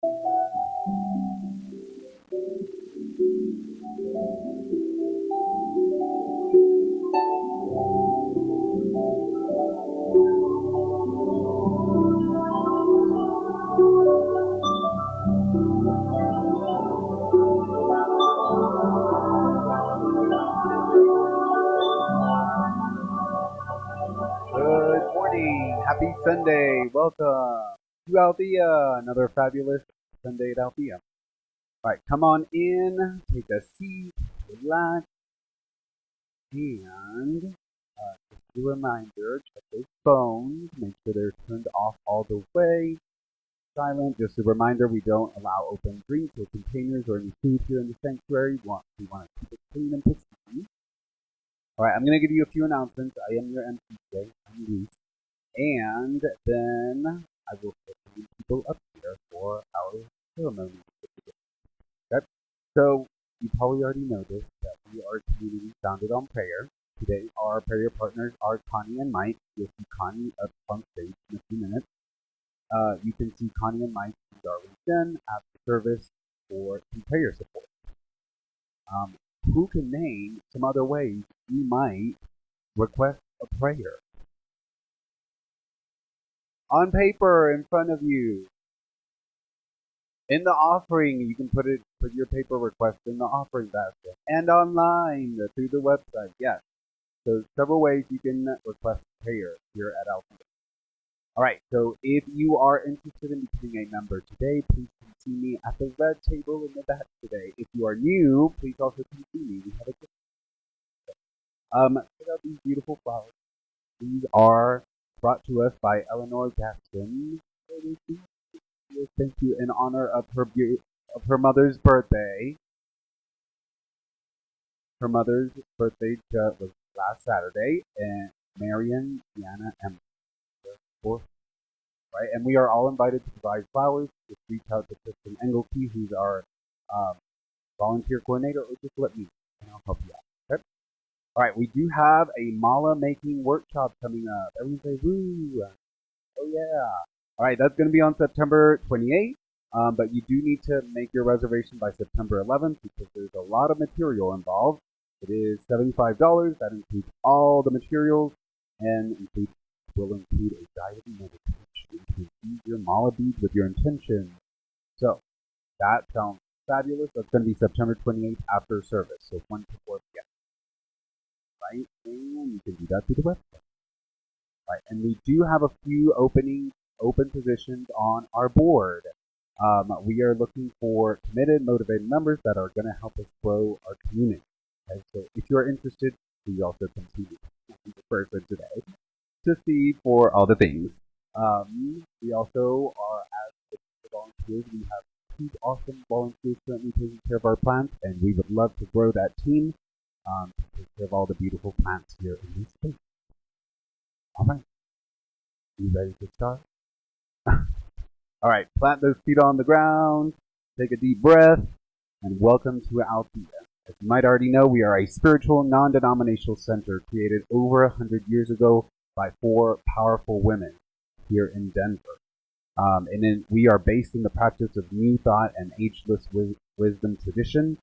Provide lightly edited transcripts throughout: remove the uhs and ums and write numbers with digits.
Good morning. Happy Sunday. Welcome to Althea. Another fabulous Sunday at Althea. All right, come on in, take a seat, relax, and just a reminder, check those phones, make sure they're turned off all the way, silent. Just a reminder, we don't allow open drinks or containers or any food here in the sanctuary. We want to keep it clean and pristine. All right, I'm going to give you a few announcements. I am your MC today. I'm Luis. And then I will put some people up here for our ceremony. Okay? So you probably already know this, that we are a community founded on prayer. Today our prayer partners are Connie and Mike. You'll see Connie up on stage in a few minutes. You can see Connie and Mike and Darwin Jenn after service for some prayer support. Who can name some other ways you might request a prayer? On paper in front of you. In the offering, you can put your paper request in the offering basket. And online through the website, yes. So several ways you can request prayer here at Althea. All right, so if you are interested in becoming a member today, please come see me at the red table in the back today. If you are new, please also come see me. We have a check out these beautiful flowers. These are brought to us by Eleanor Gaston. Thank you in honor of her mother's birthday. Her mother's birthday was last Saturday, and Marion, Deanna, and right? And we are all invited to provide flowers. Just reach out to Kristen Engelke, who's our volunteer coordinator, or just let me, and I'll help you out. Okay? All right, we do have a mala making workshop coming up. Everyone say woo! Oh yeah! All right, that's going to be on September 28th. But you do need to make your reservation by September 11th because there's a lot of material involved. It is $75. That includes all the materials and will include a guided meditation to infuse your mala beads with your intention. So that sounds fabulous. That's going to be September 28th after service, so 1 to 4 p.m. Right, and you can do that through the website. Right, and we do have a few open positions on our board. We are looking for committed, motivated members that are going to help us grow our community. Okay, so if you're interested, please also continue the person today to see for all the things. We also are, as the volunteers, we have 2 awesome volunteers currently taking care of our plants, and we would love to grow that team to take care of all the beautiful plants here in this space. All right, you ready to start? All right, plant those feet on the ground, take a deep breath, and welcome to Althea. As you might already know, we are a spiritual, non-denominational center created over 100 years ago by 4 powerful women here in Denver. We are based in the practice of New Thought and ageless wisdom tradition.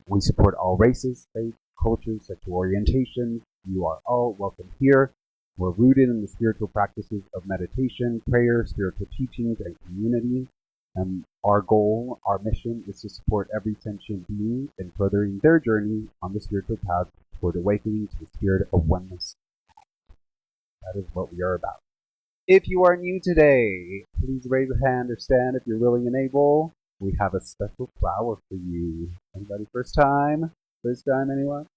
We support all races, faiths, cultures, sexual orientations. You are all welcome here. We're rooted in the spiritual practices of meditation, prayer, spiritual teachings, and community. And our goal, our mission, is to support every sentient being in furthering their journey on the spiritual path toward awakening to the spirit of oneness. That is what we are about. If you are new today, please raise a hand or stand if you're willing and able. We have a special flower for you. Anybody first time? First time, anyone?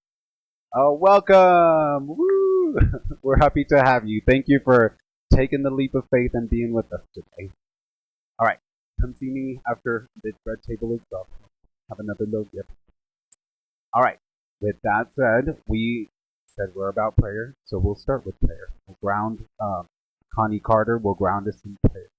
Oh, welcome! Woo! We're happy to have you. Thank you for taking the leap of faith and being with us today. All right, come see me after the red table is up. Have another little gift. All right, with that said, we said we're about prayer, so we'll start with prayer. We'll ground Connie Carter will ground us in prayer.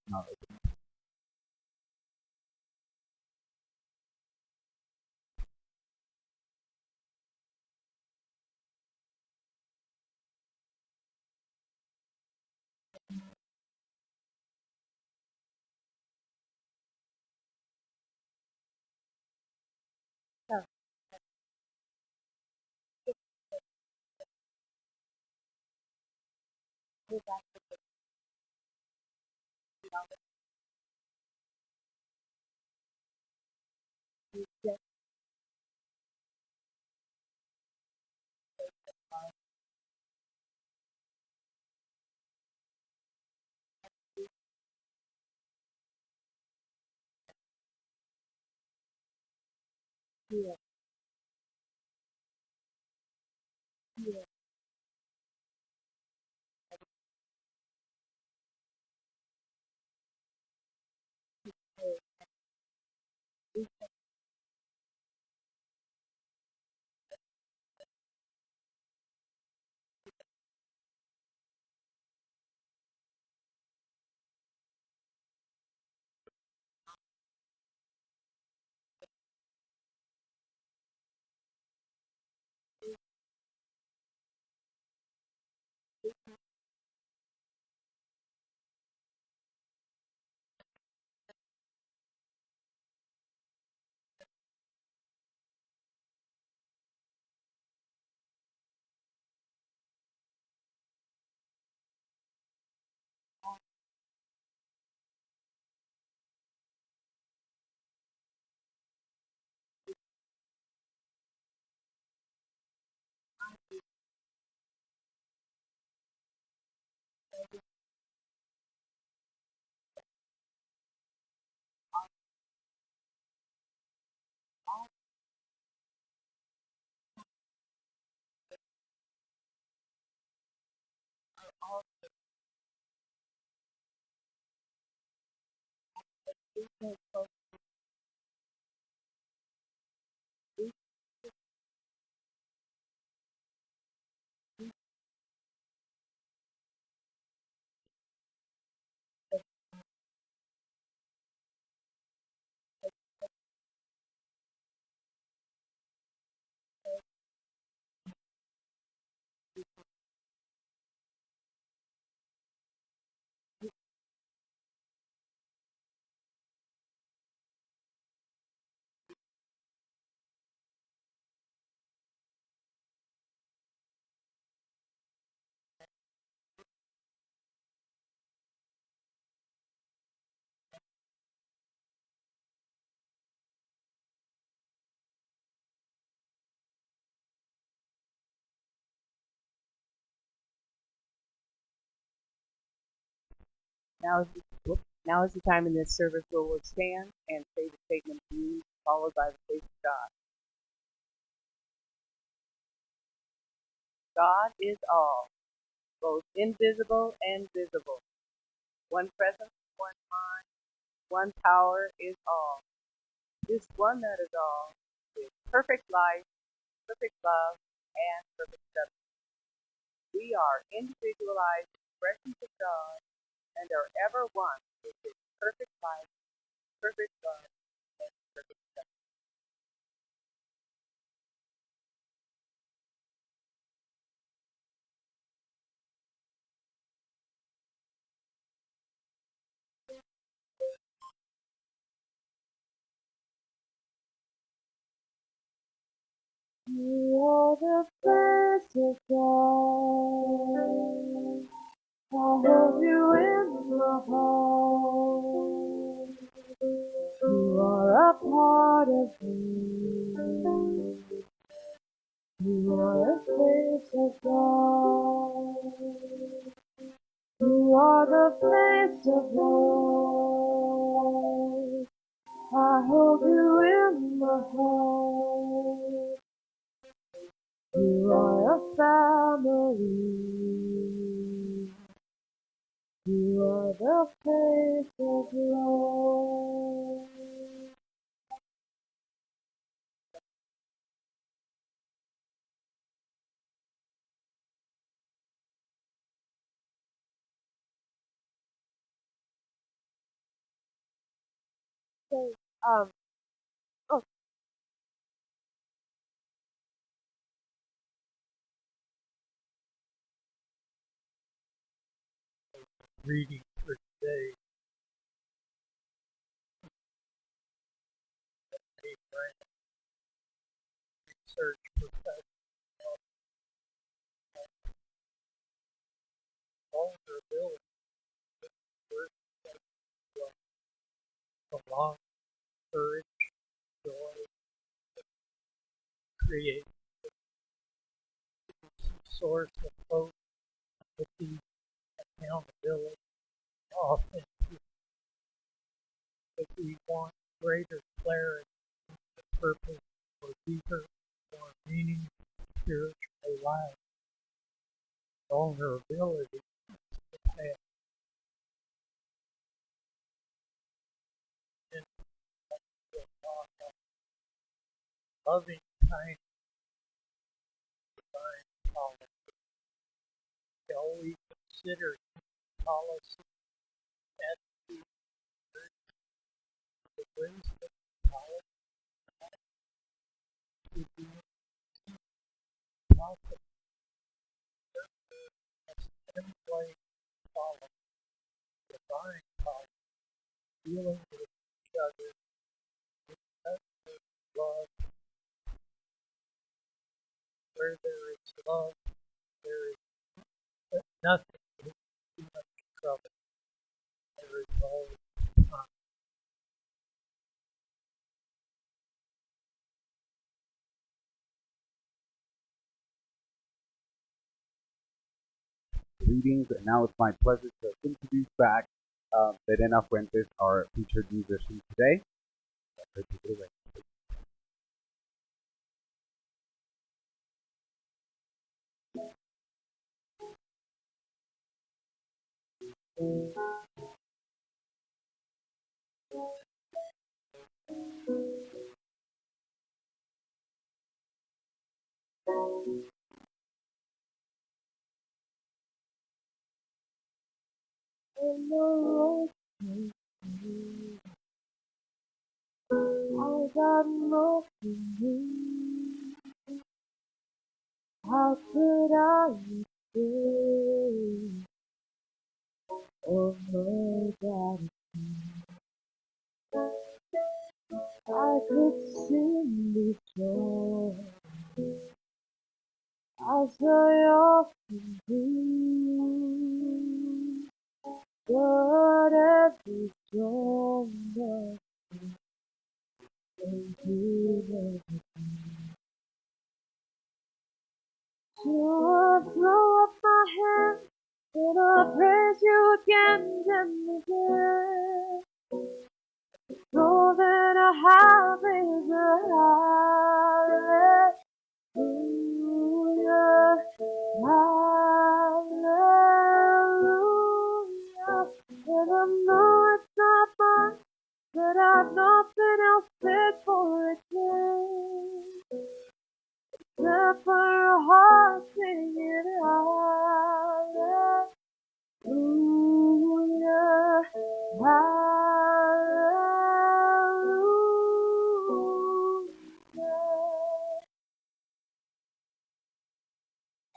Now is the time in this service where we'll stand and say the statement of views, followed by the faith of God. God is all, both invisible and visible. One presence, one mind, one power is all. This one that is all is perfect life, perfect love, and perfect justice. We are individualized expressions of God and are ever one with His perfect life, perfect love, and perfect justice. You are the face of God. I hold you in my heart. You are a part of me. You are the face of God. You are the face of God. I hold you in my heart. You are a family. You are the face of love. So, oh, reading for today, a brand research professional older create a source of hope, empathy, accountability, authenticity. If we want greater clarity, purpose, or deeper, more meaning, spiritual life, vulnerability is the path. And loving kindness, divine policy. Shall we consider policy at the wisdom policy to be possible as template policy, divine policy, dealing with each other with love. Where there is love, there is nothing too much trouble. There is always time. Greetings, and now it's my pleasure to introduce back Serena Fuentes, our featured musician today. Take it away. I got nothing. How could I say, oh my God, I could sing this song as I often do, but every song that I do, so I throw up my hands and I praise you again and again. All that I have is a hallelujah, hallelujah. And I know it's not much, but I've nothing else fit for a king. Except for a heart singing hallelujah, hallelujah.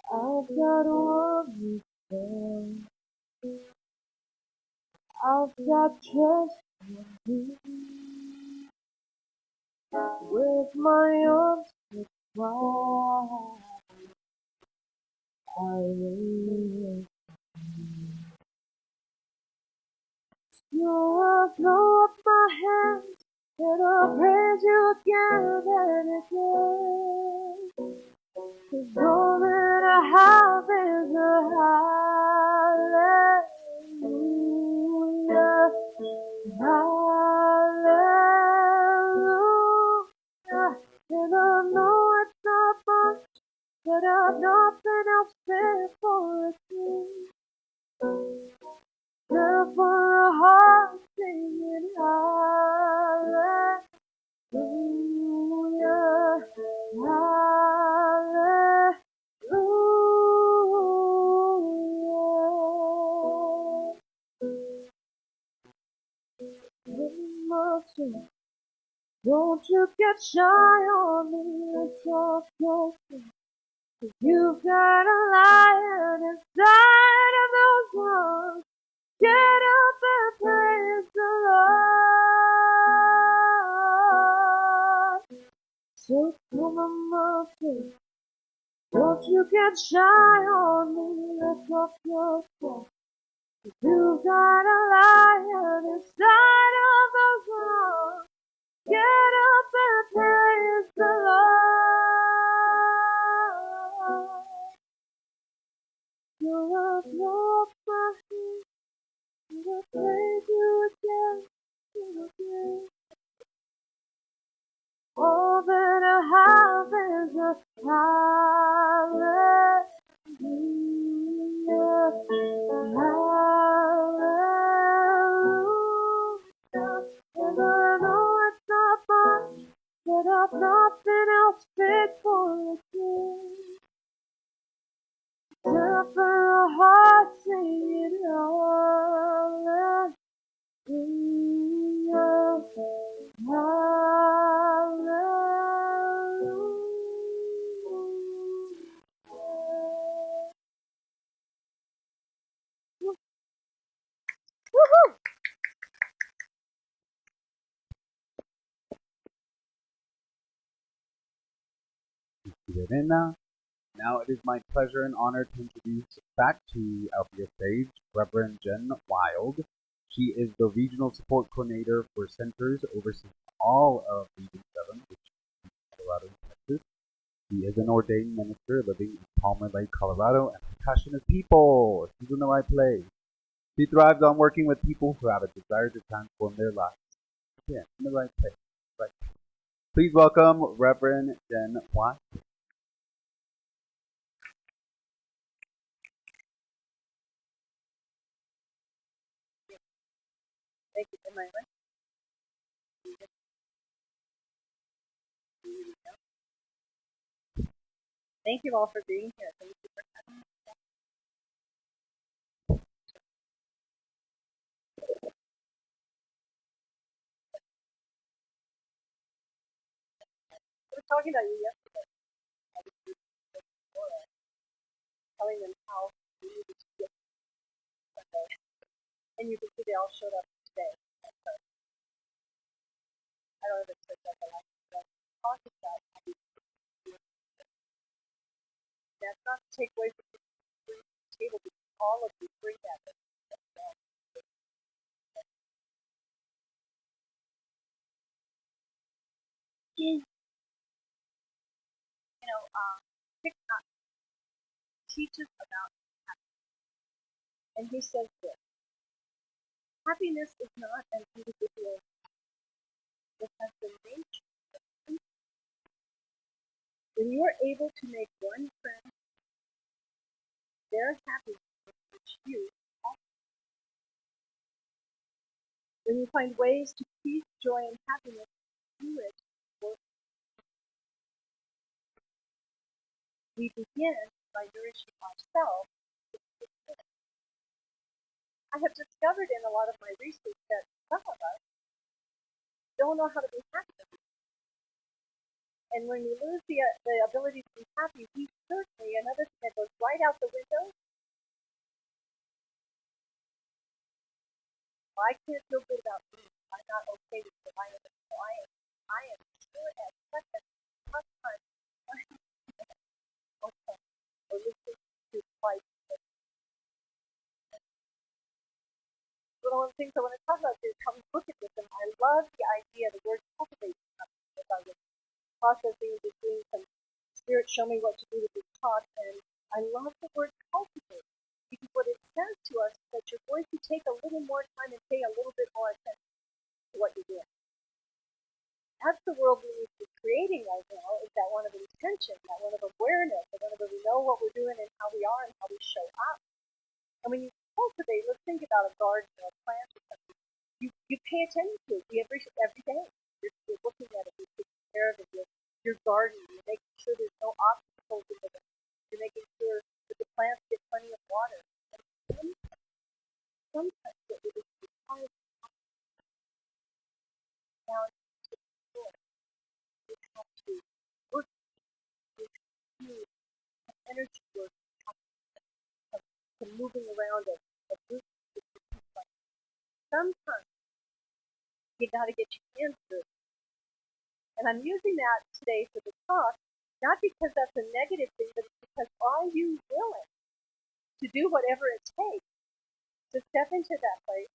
I've got one response. I've got just one thing. With my arms wide, I will. So I'll throw up my hands and I'll praise you again and again. 'Cause all that I have is a hallelujah, hallelujah. And I know it's not much, but I've nothing else fit for a king. Except for a heart singing hallelujah, hallelujah. Mercy, don't you get shy on me, it's all close. You've got a lion inside of those lungs. Get up and praise the Lord. So come on, mercy, don't you get shy on me, lift up your voice. You've got a lion inside of those lungs. Get up and praise the Lord. Your love knows my feet. I will praise you again and again. All that I have is a hallelujah, hallelujah. And I know it's not much, but I've nothing else fit for a king. Except for a heart singing hallelujah. Now it is my pleasure and honor to introduce back to Althea stage Reverend Jenn Wilde. She is the Regional Support Coordinator for Centers overseeing all of Region 7, which is Colorado, Texas. She is an ordained minister living in Palmer Lake, Colorado, and her passion is people. She's in the right place. She thrives on working with people who have a desire to transform their lives. Yeah, in the right place. Right. Please welcome Reverend Jenn Wilde. Thank you for my much. Thank you all for being here. Thank you for having me. We were talking about you yesterday. I was telling them how we needed to get Sunday. And you can see they all showed up today. So, I don't know if it's like that, but I talked about how we do it. That's not to take away from the table because all of you bring that. TikTok teaches about happiness. And he says this: happiness is not an individual, it has the nature of people. When you are able to make one friend their happiness, which you also, when you find ways to peace, joy, and happiness through it, we begin by nourishing ourselves. I have discovered in a lot of my research that some of us don't know how to be happy. And when we lose the ability to be happy, we certainly, another thing that goes right out the window, well, I can't feel good about me. I'm not okay with the I am. I am sure at such a tough time. Okay. Or listening to fight. One of the things I want to talk about is how we look at this, and I love the idea, the word cultivating something, as I was processing, just doing some spirit show me what to do with this talk, and I love the word cultivate, because what it says to us is that you're going to take a little more time and pay a little bit more attention to what you're doing. That's the world we need to be creating right now, is that one of intention, that one of awareness, that one of we know what we're doing and how we are and how we show up. And when you cultivate, let's think about a garden or a plant or something. You pay attention to it every day. You're looking at it, you're taking care of it, you're gardening, you're making sure there's no obstacles in the way. You're making sure that the plants get plenty of water. And sometimes what it is required down to the floor. You have to work, you have energy work, to moving around a group. Sometimes you got to get your hands dirty. And I'm using that today for the talk, not because that's a negative thing, but because are you willing to do whatever it takes to step into that place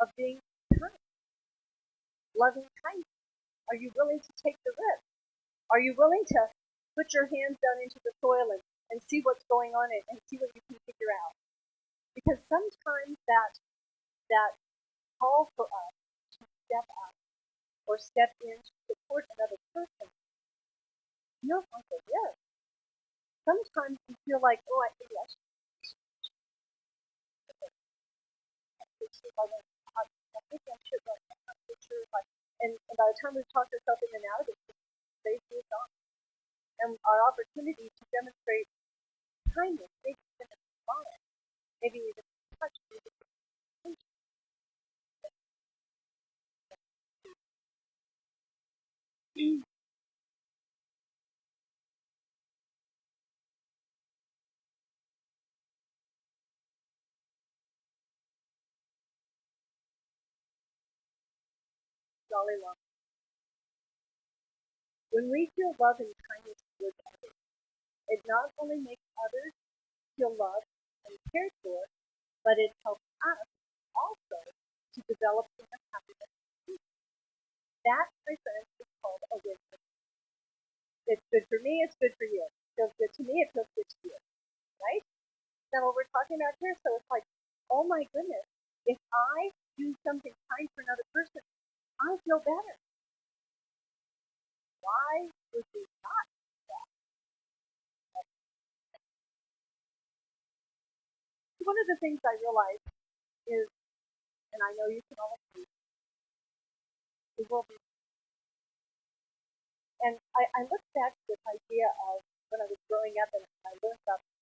of being kind, loving kindness? Are you willing to take the risk? Are you willing to put your hands down into the soil and and see what's going on and see what you can figure out. Because sometimes that call for us to step up or step in to support another person feels like a risk. Sometimes you feel like, oh, I think I should. I think I should. I'm not so sure. And by the time we've talked ourselves in and out of it, they've moved on. And our opportunity to demonstrate kindness, maybe even a smile, maybe even a touch, maybe even a pinch. Jolly long. When we feel love and kindness towards others, it not only makes others feel loved and cared for, but it helps us also to develop inner happiness. That, my friends, is called a win-win. It's good for me, it's good for you. It feels good to me, it feels good to you. Right? Now what we're talking about here, so it's like, oh my goodness, if I do something kind for another person, I feel better. Why would we not do that? One of the things I realized is, and I know you can all agree, the world is. And I look back to this idea of when I was growing up and I learned about the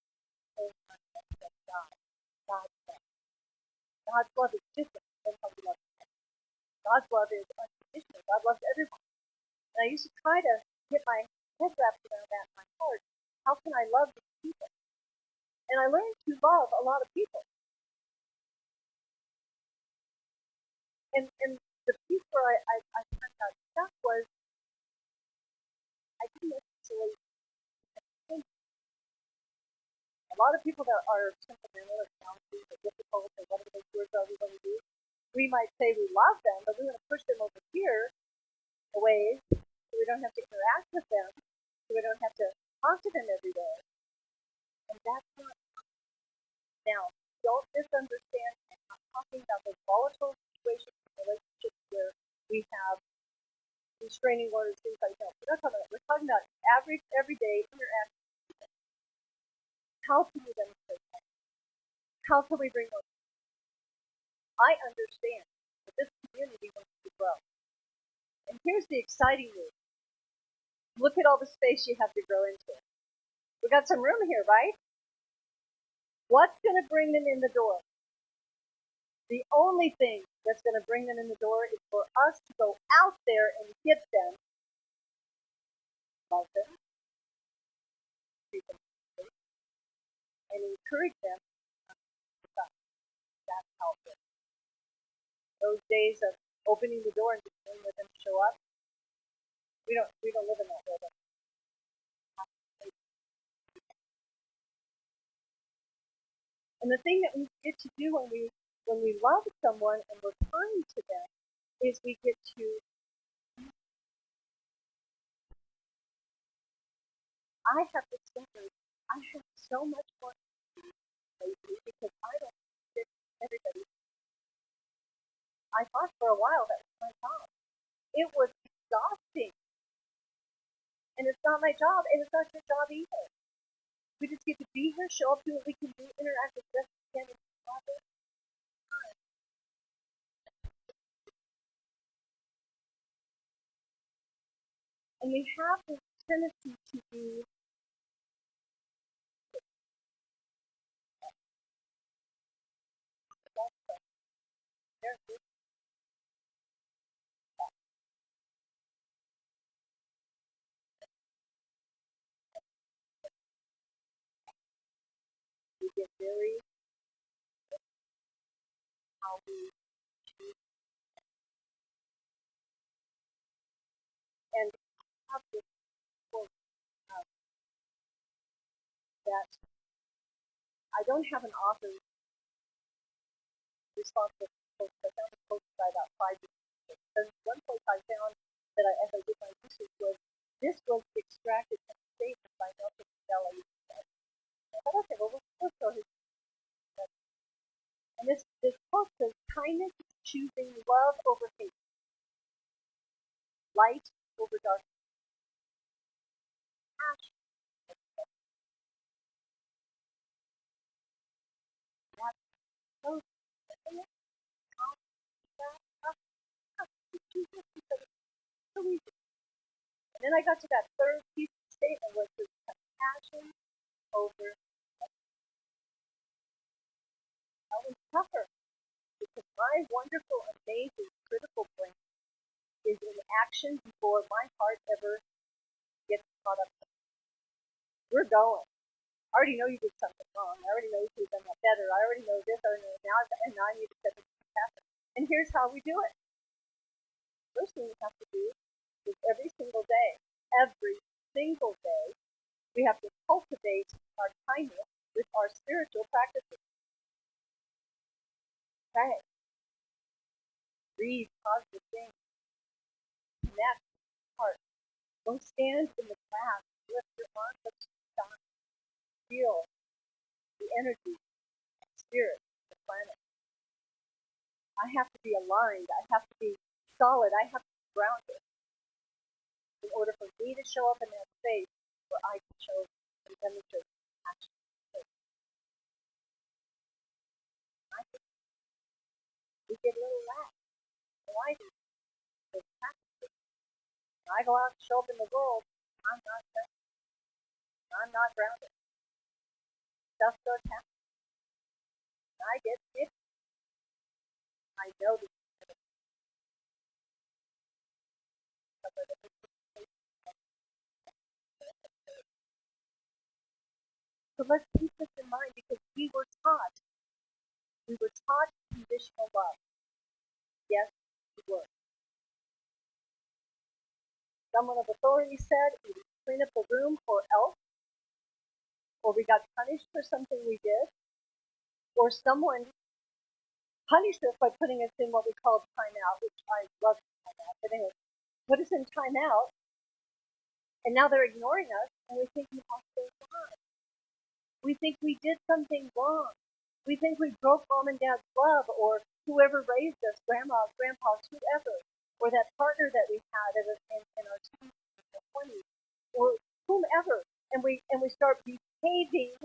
whole concept of God, God's love. God's love is different than how we love people. God's love is unconditional. God loves everyone. And I used to try to get my head wrapped around that in my heart. How can I love these people? And I learned to love a lot of people. And the piece where I kind of got stuck was I didn't necessarily think. A lot of people that are temperamental or challenging or difficult or whatever those words are we want to use, we might say we love them, but we want to push them over here away so we don't have to interact with them, so we don't have to talk to them every day. And that's not. Now, don't misunderstand. I'm not talking about those volatile situations in relationships where we have restraining orders, things like that. We're not talking about that. We're talking about average, everyday interaction. How can we demonstrate that? How can we bring those? I understand that this community wants to grow. And here's the exciting news. Look at all the space you have to grow into. We got some room here, right? What's going to bring them in the door? The only thing that's going to bring them in the door is for us to go out there and get them, love them, treat them, and encourage them. That's how it works. Those days of opening the door and just waiting for them to show up, we don't live in that world. And the thing that we get to do when we love someone and we're kind to them is we get to. I have discovered I have so much more lately because I don't fit everybody. I thought for a while that was my job. It was exhausting. And it's not my job, and it's not your job either. We just get to be here, show up, do what we can do, interact with best we can, and love it. And we have this tendency to be we get very how we choose and have this quote that I don't have an author responsible for quotes. I found a quote by about 5 years ago. There's one quote I found that as I did my research was, this was extracted from a statement by Nelson Mandela. this book says kindness is choosing love over hate, light over darkness, passion over hate. That's so simple. So easy. And then I got to that third piece of the statement, which is compassion over hate. That was tougher because my wonderful, amazing, critical brain is in action before my heart ever gets caught up. We're going. I already know you did something wrong. I already know you could have done that better. I already know this. I already know now, and now I need to set this happen. And here's how we do it. First thing we have to do is every single day, we have to cultivate our kindness with our spiritual practices. Okay. Read positive things. Connect heart. Don't stand in the class. Lift your arms up to the sky. Feel the energy and spirit of the planet. I have to be aligned. I have to be solid. I have to be grounded in order for me to show up in that space where I can show and demonstrate action. We get a little lax. Why do we practice? When I go out and show up in the world, I'm not grounded. I'm not grounded. Stuff starts happening. I get it. I know this. So let's keep this in mind because we were taught conditional love. Yes, we were. Someone of authority said we would clean up the room or else, or we got punished for something we did, or someone punished us by putting us in what we called timeout, which I love timeout. But anyway, put us in timeout, and now they're ignoring us, and we think we have to wrong. We think we did something wrong. We think we broke mom and dad's love, or whoever raised us, grandmas, grandpas, whoever, or that partner that we had in our teens or 20s, or whomever, and we start behaving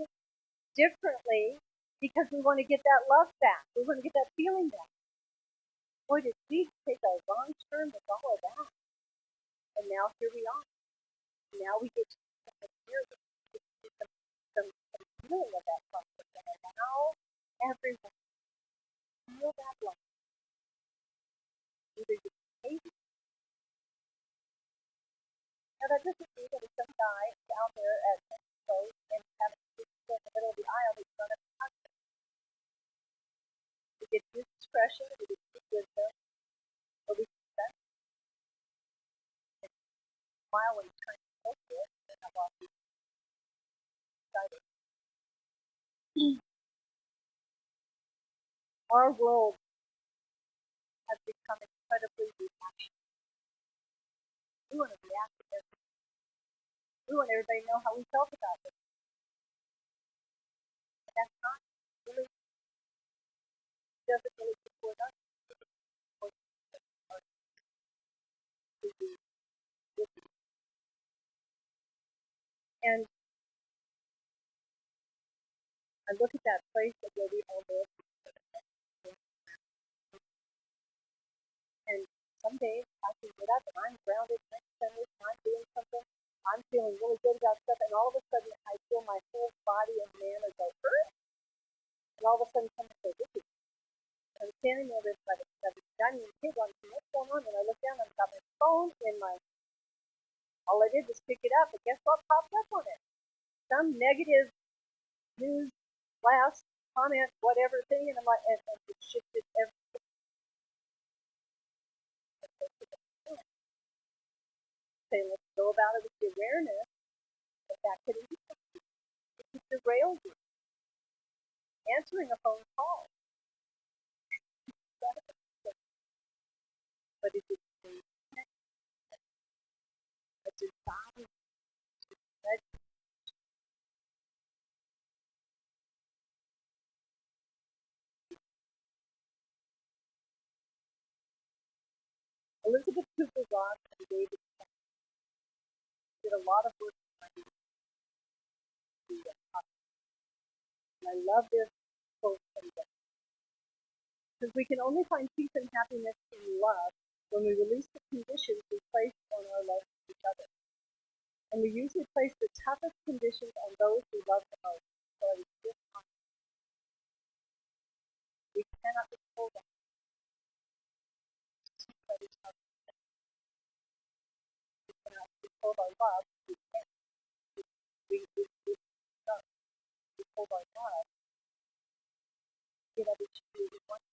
differently because we want to get that love back. We want to get that feeling back. Boy, did we take a wrong turn with all of that. And now here we are. Now we get to experience some feeling of that comfort. And now everyone feel that love. Either you hate it. Now that doesn't mean that some guy down there at Mexico and having to in the middle of the aisle who's going to touch it. We get his discretion, we get his wisdom, but we respect and smile when he's trying to help it, and I want to be excited. Our world has become incredibly reactionary. We want to react to everything. We want everybody to know how we felt about it. And that's not really, doesn't really support us. And I look at that place where we all live, and some days I can get up and I'm grounded, and I'm doing something, I'm feeling really good about stuff, and all of a sudden I feel my whole body and man is like, and all of a sudden someone says, this is, I'm standing there by the dining room table, I'm saying, what's going on? And I look down and I've got my phone in my, all I did was pick it up, but guess what popped up on it? Some negative news, blast, comment, whatever thing, and I'm like, and it shifted everything. Say, let's go about it with the awareness that could derail you. Answering a phone call. But if it's a desire to Elizabeth Kubler-Ross and David did a lot of work on the and I love their quote from them. Because we can only find peace and happiness in love when we release the conditions we place on our love for each other. And we usually place the toughest conditions on those we love the most. So it's just we cannot withhold them. We cannot withhold our love. We can't. We withhold our love. We choose one.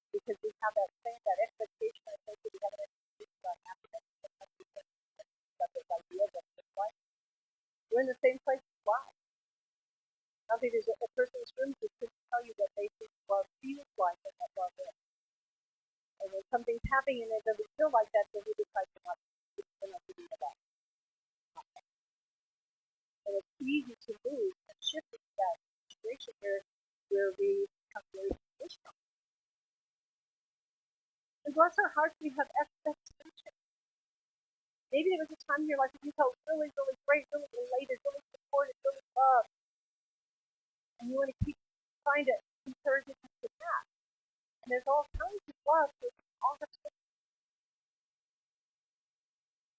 Because we have that expectation, I think, that we have an expectation about happiness, that this idea that it's life. We're in the same place as love. I don't think there's a person in this room who could tell you that they think love feels like and that love is. And when something's happening and it doesn't feel like that, then we decide to not to do that. And it's easy to move and shift into that situation where we become very conditional. And bless our hearts, we have expectations. Maybe there was a time in your life when you felt really, really great, really elated, really supported, really loved. And you want to keep trying to encourage it to that. And there's all kinds of love with all the things.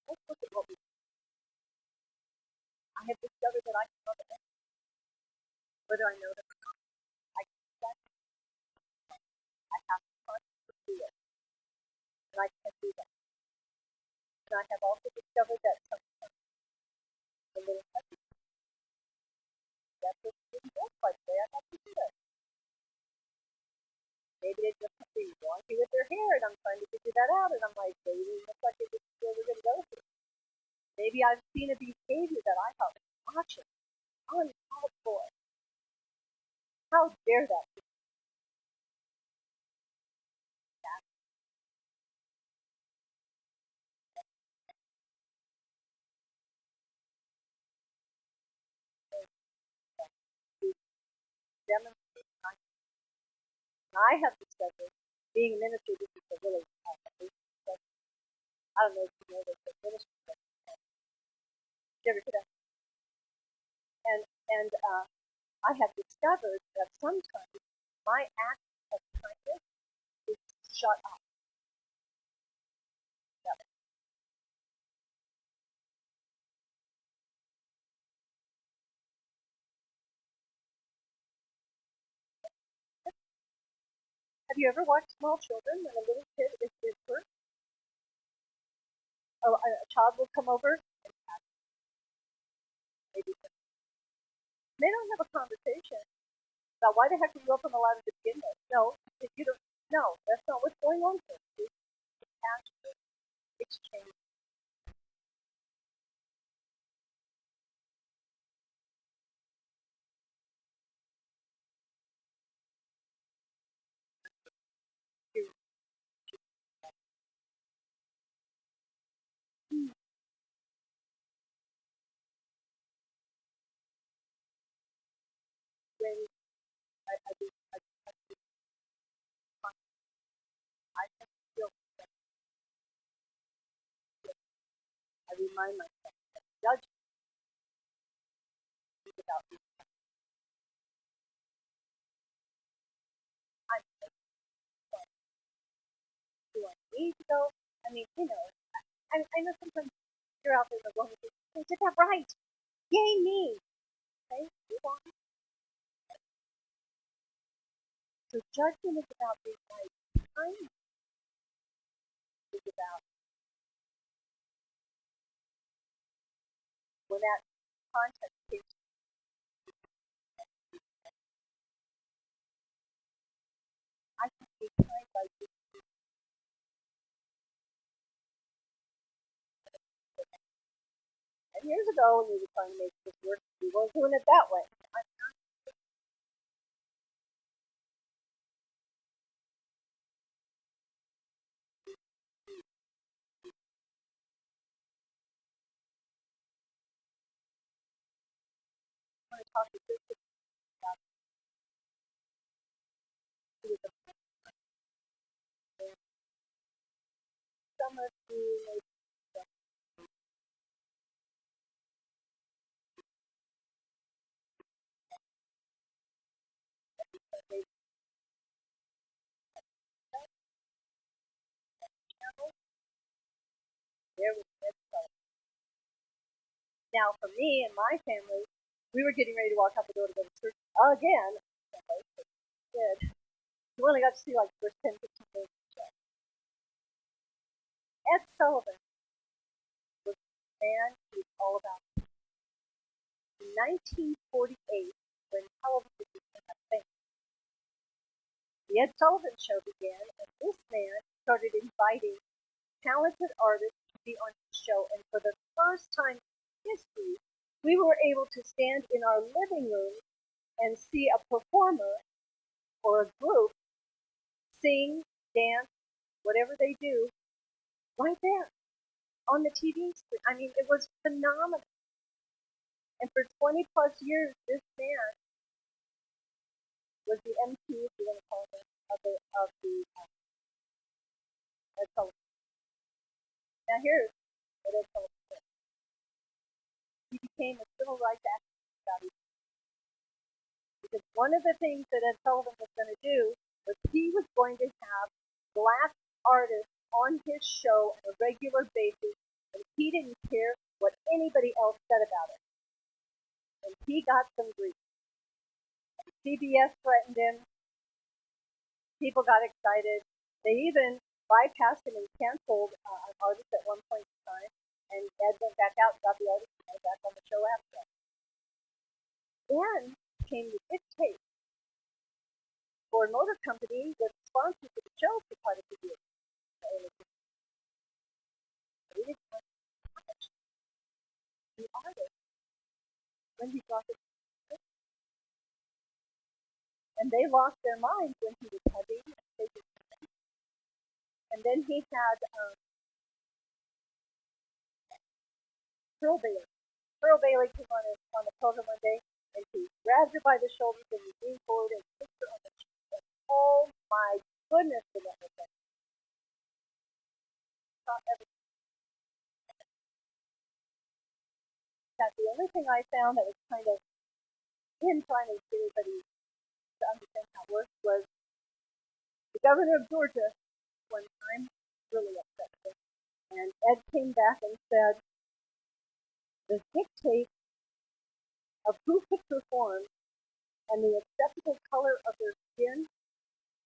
Let's look at what we do. I have discovered that I can love it, whether I know that or not. I can do that. I have to try to do it. And I can do that. And I have also discovered that sometimes a little heavy. That's what didn't work like the way I have to do it. Maybe they just be wonky with their hair, and I'm trying to figure that out, and I'm like, maybe it looks like this is where we're going to go through. Maybe I've seen a behavior that I thought was watching, uncalled for. How dare that be? Demonstrate kindness. I have discovered, being a minister, this is a really I don't know if you know this, but ministry. And I have discovered that sometimes my act of kindness is shut up. Have you ever watched small children when a little kid is hurt? Oh, a child will come over and maybe they don't have a conversation about why the heck did you open the ladder to begin with. No, you don't. No, that's not what's going on here. It's actually exchange. When I can feel that I remind myself that judgment is about me. I'm do I need to go? I mean, I know sometimes you're out there in the world and you did that right. Yay me. Okay, move on. So judgment is about being right. Kindness is about when that context takes I can be kind by just and years ago when we were trying to make this work, we weren't doing it that way. I'm going to talk to this about who is a maybe there was Ed Sullivan. Now, for me and my family, we were getting ready to walk out the door to go to church again. We did. We only got to see like the first 10, 15 minutes of the show. Ed Sullivan was the man who was all about it. In 1948, when television became a thing, the Ed Sullivan Show began, and this man started inviting talented artists to be on his show. And for the first time in history, we were able to stand in our living room and see a performer or a group sing, dance, whatever they do, right there on the TV screen. I mean, it was phenomenal. And for 20 plus years, this man was the MC, if you want to call him, of the Ed Sullivan. Now here's what Ed Sullivan said. He became a civil rights activist about it. Because one of the things that Ed Sullivan was going to do was he was going to have black artists on his show on a regular basis, and he didn't care what anybody else said about it. And he got some grief. And CBS threatened him. People got excited. They even bypassed him and canceled an artist at one point in time, and Ed went back out and got the artist back on the show after that. Then came the dictate. Ford Motor Company was sponsor for the show for quite a few years. They didn't want to touch the artist when he brought it to the show. And they lost their minds when he was heavy and taking. And then he had Pearl Bailey. Pearl Bailey came on the program one day, and he grabbed her by the shoulders and he leaned forward and kissed her on the cheek. And oh my goodness, the that was that. That's the only thing I found that was kind of him trying to get everybody to understand how it works was the governor of Georgia one time really upset him. And Ed came back and said the dictate of who could perform and the acceptable color of their skin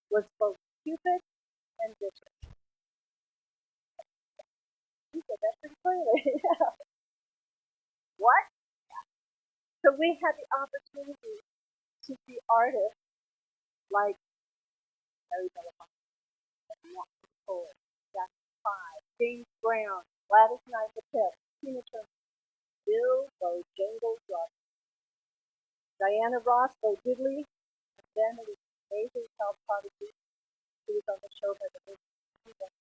was both stupid and vicious. He said that pretty clearly. What? So we had the opportunity to see artists like Harry Belafonte, Jack Five, James Brown, Gladys Knight the Fifth, Tina Turner, Bill Bojangles Ross, Diana Ross, Bo Diddley, and then it was amazing child prodigy who was on the show by the name of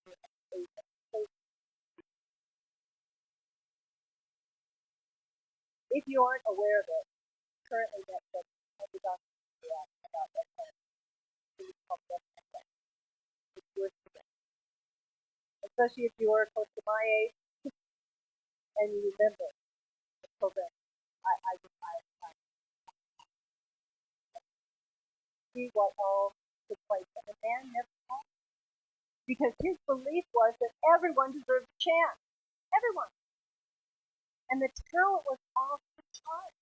If you aren't aware of it, currently Netflix has a documentary about that time. It's called Netflix. It's worth it. Especially if you are close to my age and you remember the program. I see what all took place. And the man never talked. Because his belief was that everyone deserved a chance. Everyone. And the talent was off the chart.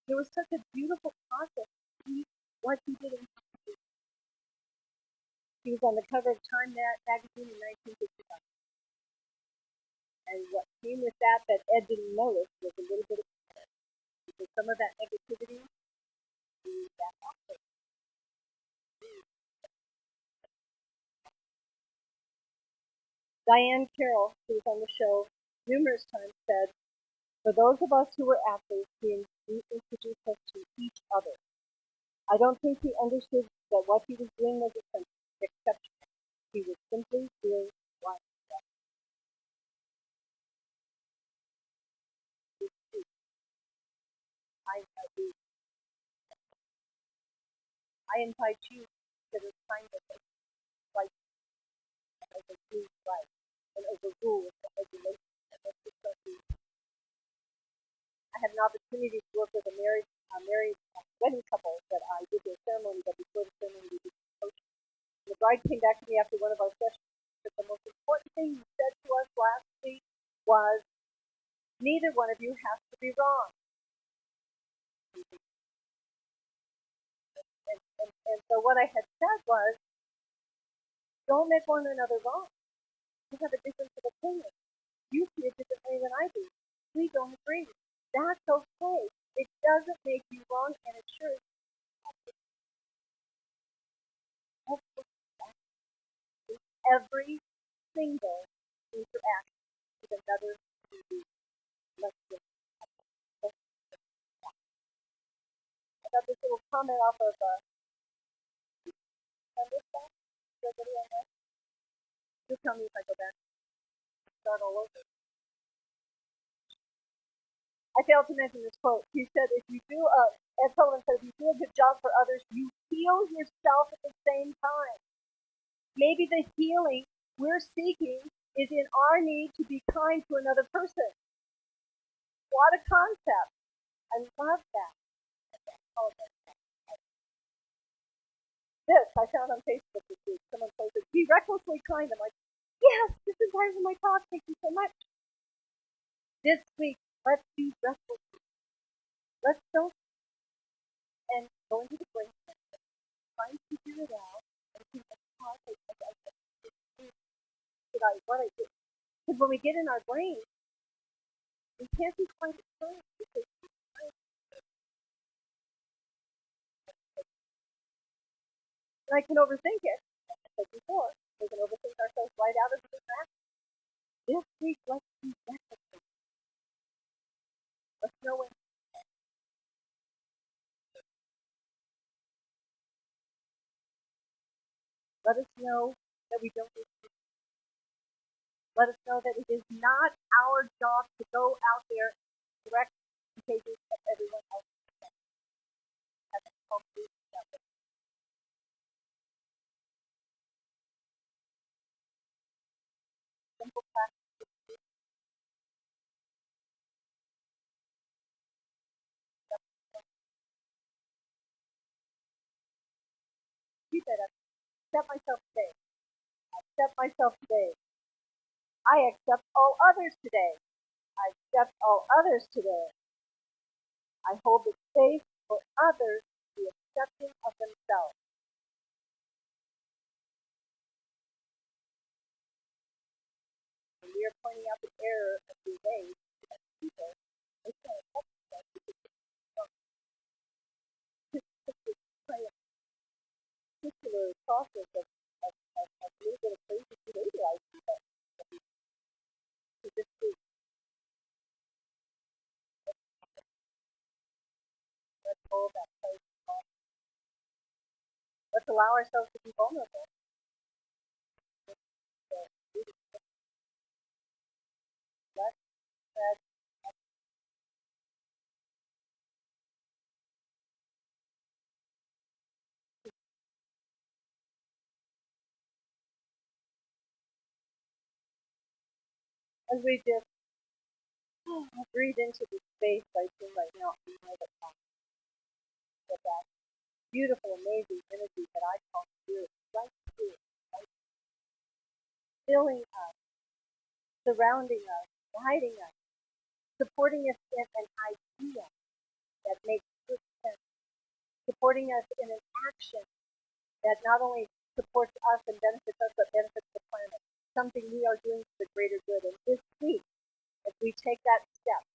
There was such a beautiful process to see what he did in history. He was on the cover of Time magazine in 1955. And what came with that Ed didn't notice was a little bit of fear. Because some of that negativity is back off there. Diane Carroll, who was on the show numerous times, said, for those of us who were actors, he introduced us to each other. I don't think he understood that what he was doing was exceptional. He was simply doing what he was. I invite you to the kind of life as a true life. and over rules and regulations. And that's just something. I had an opportunity to work with a married wedding couple that I did their ceremony, but before the ceremony we did coaching. And the bride came back to me after one of our sessions. But the most important thing you said to us last week was, neither one of you has to be wrong. And so what I had said was, don't make one another wrong. We have a difference of opinion. You see it differently than I do. We don't agree. That's okay. It doesn't make you wrong, and it sure is every single interaction with another human being. I got this little comment off of Understand? Everybody on that? You tell me if I go back and start all over. I failed to mention this quote. He said, Ed Sullivan said, if you do a good job for others, you heal yourself at the same time. Maybe the healing we're seeking is in our need to be kind to another person. What a concept. I love that. This I found on Facebook this week. Someone posted, be recklessly kind. I'm like, yes, this is part of my talk. Thank you so much. This week, let's be reckless. Let's don't and go into the brain center, try to figure it out, and think of how what I did. Because when we get in our brain, we can't be quite explained because and I can overthink it. Like I said before, we can overthink ourselves right out of the back. This week, let's be reckless. Let's know when. Let us know that we don't need to. Let us know that it is not our job to go out there and correct behaviors of everyone else. Simple practice. Keep it up. Accept myself today. Accept myself today. I accept all others today. I accept all others today. I hold the space for others to be accepting of themselves. When we are pointing out the error of the ways of people, they can't accept themselves because it's a particular process of a little bit of crazy behavior I see that to this week. Let's hold that place. Let's allow ourselves to be vulnerable. As we just breathe into the space I feel right now, I know that beautiful, amazing energy that I call spirit, right spirit, right, filling us, surrounding us, guiding us, supporting us in an idea that makes good sense, supporting us in an action that not only supports us and benefits us, but benefits the planet, something we are doing for the greater good. And this week, as we take that step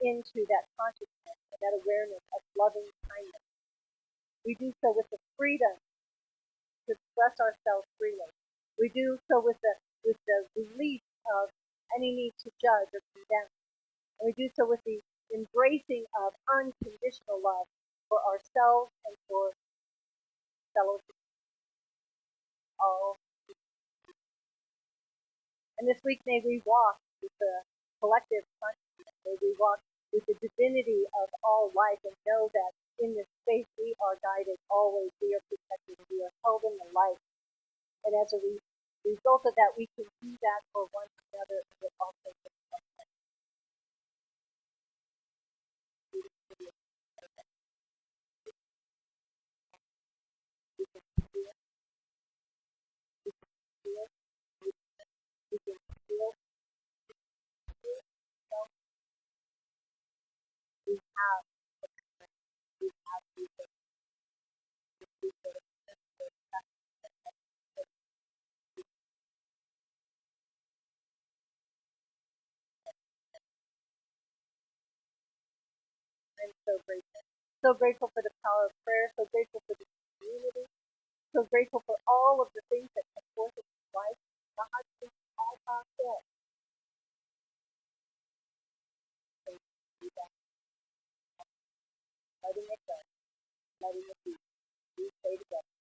into that consciousness and that awareness of loving kindness, we do so with the freedom to express ourselves freely. We do so with the release of any need to judge or condemn. And we do so with the embracing of unconditional love for ourselves and for fellow people. All. And this week, may we walk with the collective consciousness. May we walk with the divinity of all life and know that in this space we are guided always, we are protected, we are held in the light. And as we result of that, we can do that for one another, and it also we can feel we have these sort of I'm so grateful. So grateful for the power of prayer, so grateful for the community, so grateful for all of the things that come forth in life. God is all about that. So do that, letting it go, letting it be. We stay together.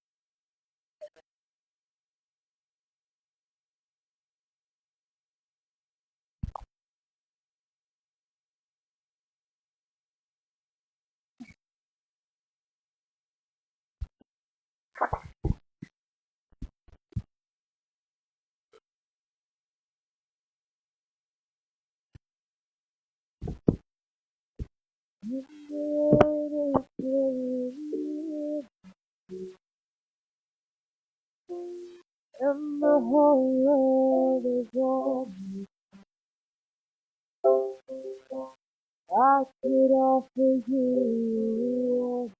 And the whole world is on I could offer you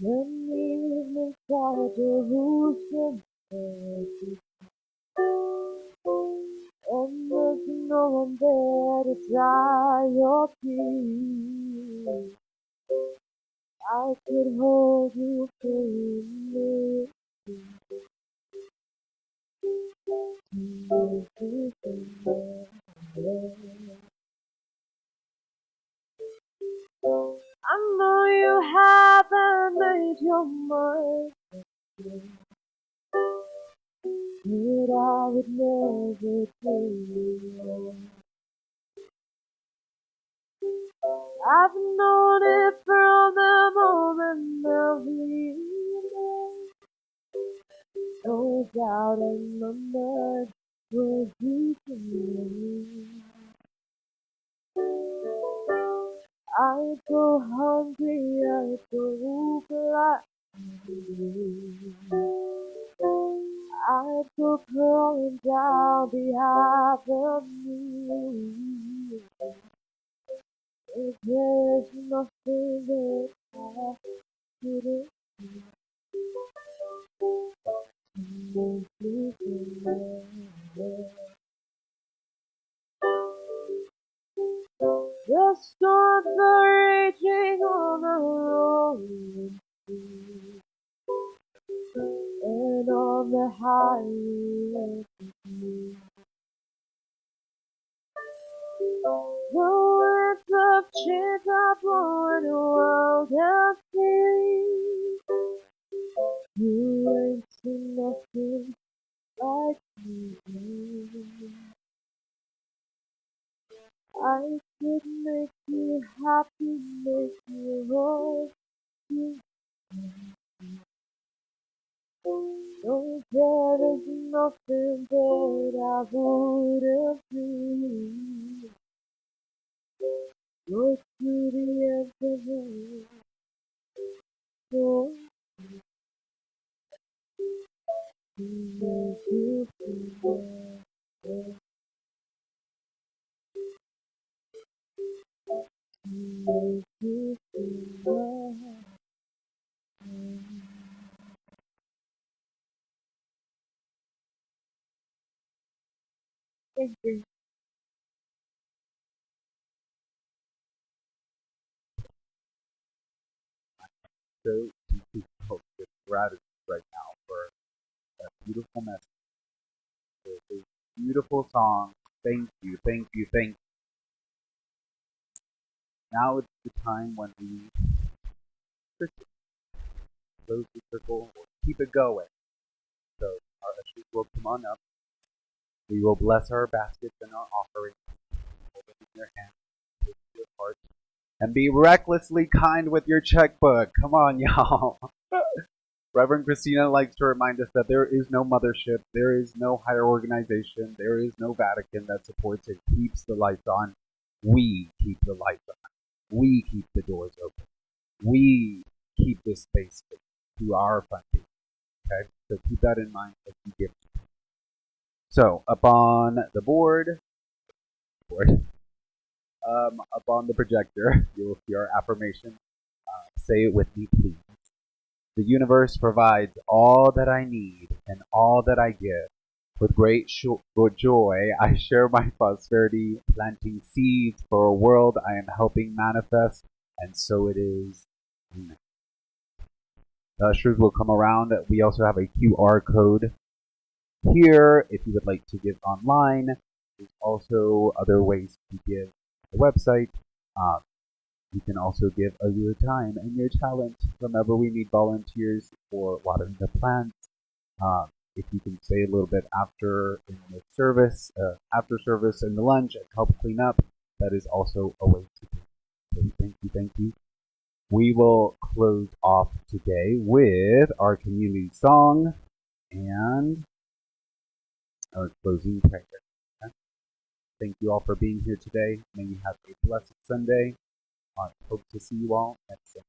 when the evening star Jerusalem and there's no one there to dry your tears. I could hold you close. I know you haven't made your mind, but I would never do. I've known it from the moment that we met. No doubt in my mind was you to me. I go hungry, I go black. I go crawling down behind of me. If there's nothing that I couldn't make you feel. The storms are raging on the rolling sea, and on the highway me. The winds of change are blowing wild and free. You ain't seen nothing like me. I could make you happy, make you whole. No, there is nothing that I wouldn't do. Go to the end of the world to make you feel. To make you feel. Thank you. So deeply filled with gratitude right now for that beautiful message, for this beautiful song. Thank you, thank you, thank you. Now it's the time when we close the circle or keep it going. So our ushers will come on up. We will bless our baskets and our offerings. Hold them in your hand. your heart. And be recklessly kind with your checkbook. Come on, y'all. Reverend Christina likes to remind us that there is no mothership, there is no higher organization, there is no Vatican that supports and keeps the lights on. We keep the lights on. We keep the doors open. We keep this space to our funding. Okay? So keep that in mind as you give. So up on the up on the projector, you will see our affirmation. Say it with me, please. The universe provides all that I need and all that I give. With great joy, I share my prosperity, planting seeds for a world I am helping manifest, and so it is. Amen. The ushers will come around. We also have a QR code here if you would like to give online. There's also other ways to give the website. You can also give of your time and your talent. Remember, we need volunteers for watering the plants. If you can say a little bit after in the service, after service and the lunch, and help clean up, that is also a way to do it. So thank you. We will close off today with our community song and our closing prayer. Okay? Thank you all for being here today. May you have a blessed Sunday. I hope to see you all next Sunday.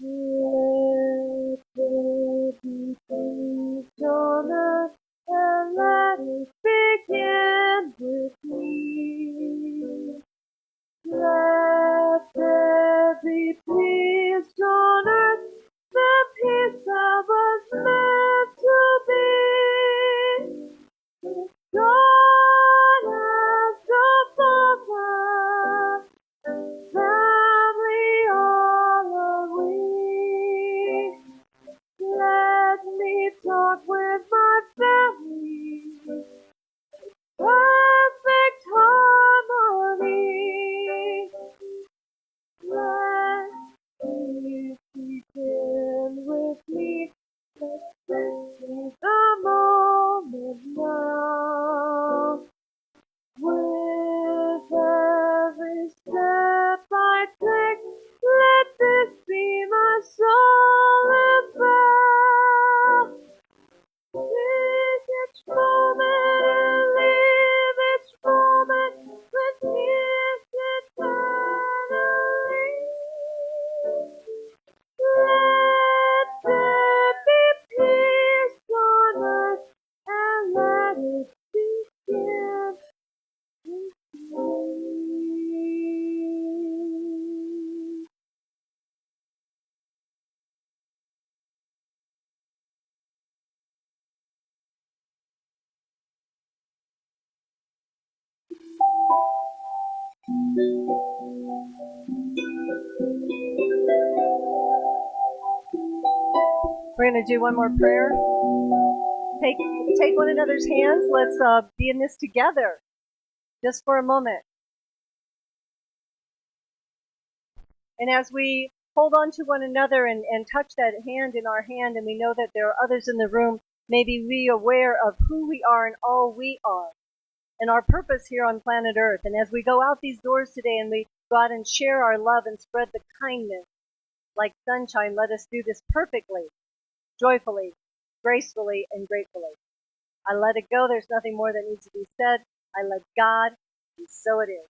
Let there be peace on earth, and let it begin with me. Let there be peace on earth, the peace that was meant to be. With God as the Father, family all are we. Let me talk with my family. Perfect harmony. Let peace begin with me. Let's seize the moment now. With every step I take, let this be my solemn vow. Seize each moment and live each moment with peace eternally. Let there be peace on earth, and let it begin with me. We're going to do one more prayer. Take one another's hands. Let's be in this together, just for a moment. And as we hold on to one another and touch that hand in our hand, and we know that there are others in the room, maybe be aware of who we are and all we are, and our purpose here on planet Earth. And as we go out these doors today and we go out and share our love and spread the kindness like sunshine, let us do this perfectly, joyfully, gracefully, and gratefully. I let it go. There's nothing more that needs to be said. I let God, and so it is.